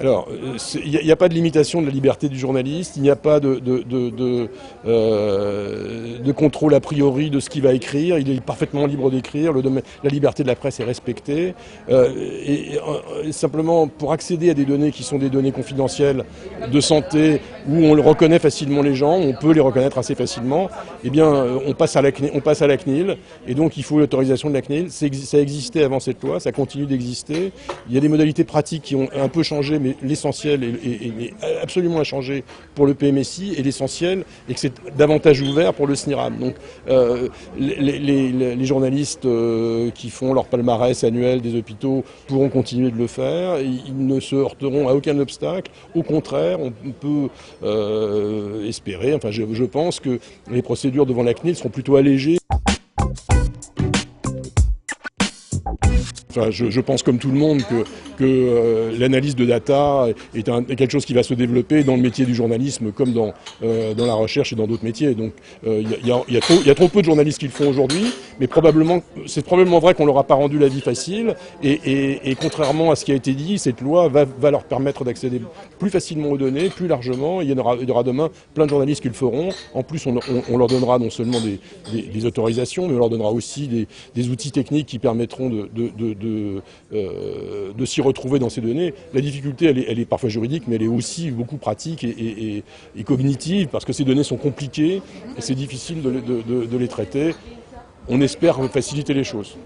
Alors, il n'y a pas de limitation de la liberté du journaliste, il n'y a pas de contrôle a priori de ce qu'il va écrire, il est parfaitement libre d'écrire, la liberté de la presse est respectée. Simplement, pour accéder à des données qui sont des données confidentielles de santé, où on reconnaît facilement les gens, on peut les reconnaître assez facilement, eh bien, on passe à la CNIL, et donc il faut l'autorisation de la CNIL. Ça existait avant cette loi, ça continue d'exister. Il y a des modalités pratiques qui ont un peu changé, mais l'essentiel est absolument inchangé pour le PMSI, et l'essentiel est que c'est davantage ouvert pour le SNIRAM. Donc les journalistes qui font leur palmarès annuel des hôpitaux pourront continuer de le faire, ils ne se heurteront à aucun obstacle. Au contraire, on peut espérer, enfin je pense que les procédures devant la CNIL seront plutôt allégées. Enfin, je pense comme tout le monde que l'analyse de data est quelque chose qui va se développer dans le métier du journalisme comme dans la recherche et dans d'autres métiers. Donc il y a trop peu de journalistes qui le font aujourd'hui, mais c'est probablement vrai qu'on leur a pas rendu la vie facile et contrairement à ce qui a été dit, cette loi va leur permettre d'accéder plus facilement aux données, plus largement. Il y aura demain plein de journalistes qui le feront. En plus, on leur donnera non seulement des autorisations, mais on leur donnera aussi des outils techniques qui permettront de s'y retrouver dans ces données. La difficulté, elle est parfois juridique, mais elle est aussi beaucoup pratique et cognitive, parce que ces données sont compliquées et c'est difficile de les traiter. On espère faciliter les choses.